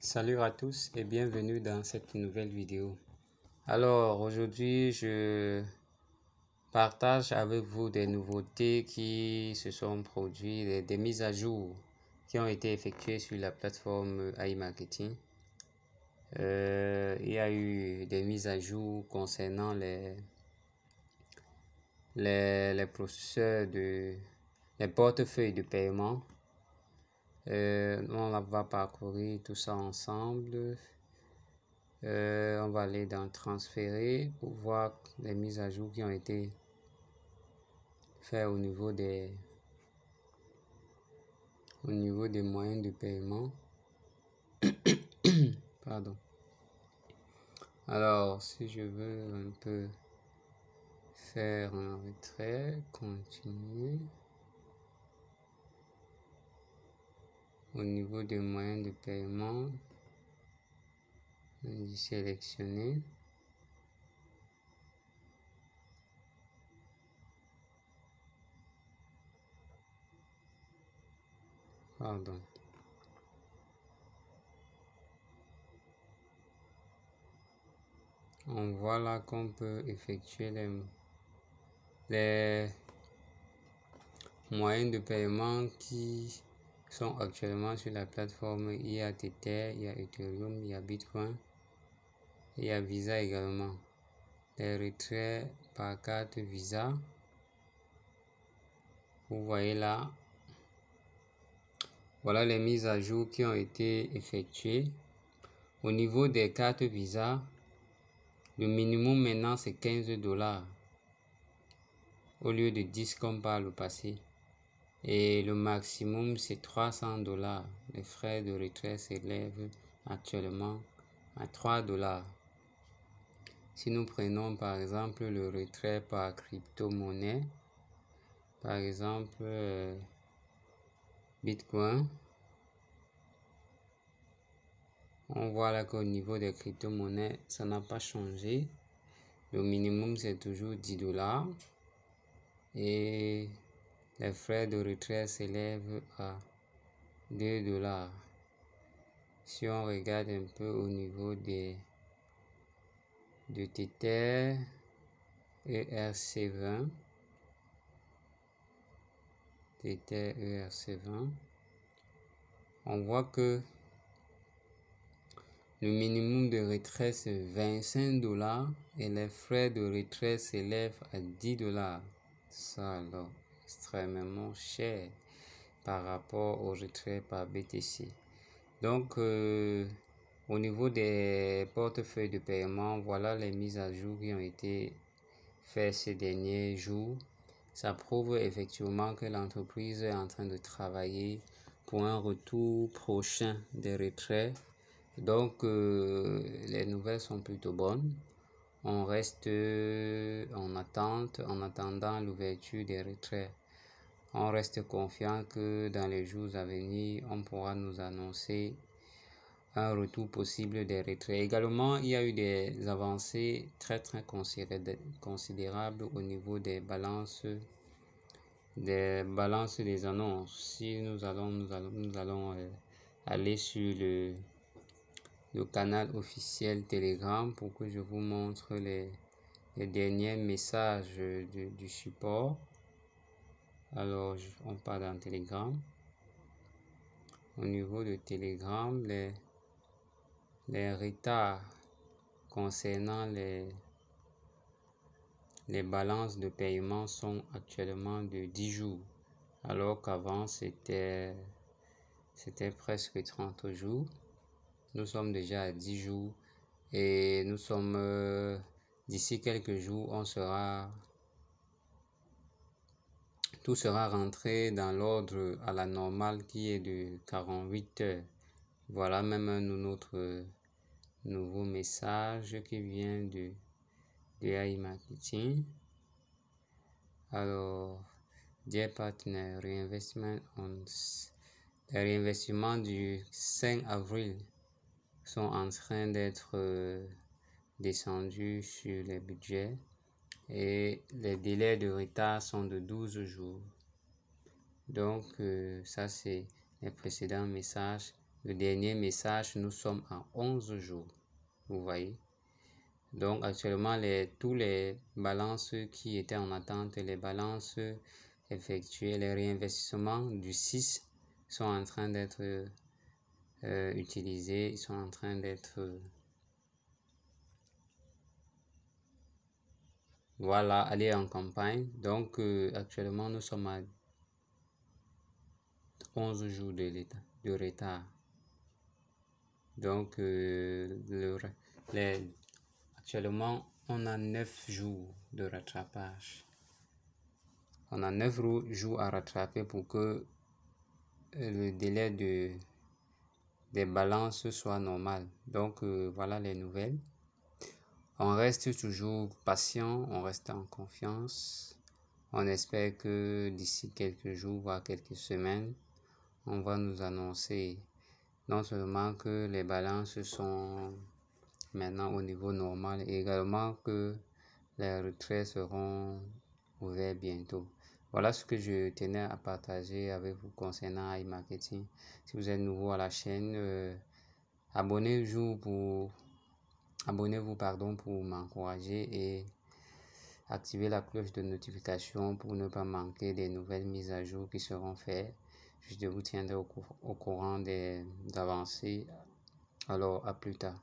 Salut à tous et bienvenue dans cette nouvelle vidéo. Alors aujourd'hui je partage avec vous des nouveautés qui se sont produites, des mises à jour qui ont été effectuées sur la plateforme iMarketing. Il y a eu des mises à jour concernant les processeurs les portefeuilles de paiement. On va parcourir tout ça ensemble. On va aller dans transférer pour voir les mises à jour qui ont été faites au niveau des moyens de paiement. Pardon. Alors, si je veux un peu faire un retrait, continuer. Au niveau des moyens de paiement, on dit sélectionner. Pardon. On voit là qu'on peut effectuer les moyens de paiement qui sont actuellement sur la plateforme. Il y a Tether, il y a Ethereum, il y a Bitcoin, il y a Visa également. Les retraits par carte Visa, vous voyez là, voilà les mises à jour qui ont été effectuées. Au niveau des cartes Visa, le minimum maintenant c'est 15 $ au lieu de 10 comme par le passé. Et le maximum c'est 300 $. Les frais de retrait s'élèvent actuellement à 3 $. Si nous prenons par exemple le retrait par crypto-monnaie, par exemple Bitcoin, on voit là qu'au niveau des crypto-monnaies, ça n'a pas changé. Le minimum c'est toujours 10 $ et les frais de retrait s'élèvent à 2 $. Si on regarde un peu au niveau de Tether, ERC20, Tether ERC20, on voit que le minimum de retrait c'est 25 $ et les frais de retrait s'élèvent à 10 $. Ça alors, extrêmement cher par rapport au retrait par BTC. Donc, au niveau des portefeuilles de paiement, voilà les mises à jour qui ont été faites ces derniers jours. Ça prouve effectivement que l'entreprise est en train de travailler pour un retour prochain des retraits. Donc, les nouvelles sont plutôt bonnes. On reste en attente, en attendant l'ouverture des retraits. On reste confiant que dans les jours à venir, on pourra nous annoncer un retour possible des retraits. Également, il y a eu des avancées très considérables au niveau des balances des annonces. Si nous allons aller sur le canal officiel Telegram pour que je vous montre les derniers messages du support. Alors, on part dans Telegram. Au niveau de Telegram, les retards concernant les balances de paiement sont actuellement de 10 jours, alors qu'avant c'était presque 30 jours. Nous sommes déjà à 10 jours et nous sommes d'ici quelques jours, tout sera rentré dans l'ordre à la normale qui est de 48 heures. Voilà même un autre nouveau message qui vient de iMarketing. Alors, dear partner, les réinvestissements du 5 avril sont en train d'être descendus sur les budgets et les délais de retard sont de 12 jours. Donc, ça c'est les précédents messages le dernier message, nous sommes à 11 jours. Vous voyez. Donc actuellement, tous les balances qui étaient en attente, les balances effectuées, les réinvestissements du 6 sont en train d'être utilisés, ils sont en train d'être voilà, aller en campagne. Donc actuellement, nous sommes à 11 jours de retard. Donc actuellement, on a 9 jours de rattrapage. On a 9 jours à rattraper pour que le délai des balances soit normal. Donc voilà les nouvelles. On reste toujours patient, on reste en confiance. On espère que d'ici quelques jours, voire quelques semaines, on va nous annoncer non seulement que les balances sont maintenant au niveau normal, et également que les retraits seront ouverts bientôt. Voilà ce que je tenais à partager avec vous concernant iMarketing. Si vous êtes nouveau à la chaîne, abonnez-vous pour m'encourager et activez la cloche de notification pour ne pas manquer des nouvelles mises à jour qui seront faites. Je vous tiendrai au courant des avancées. Alors, à plus tard.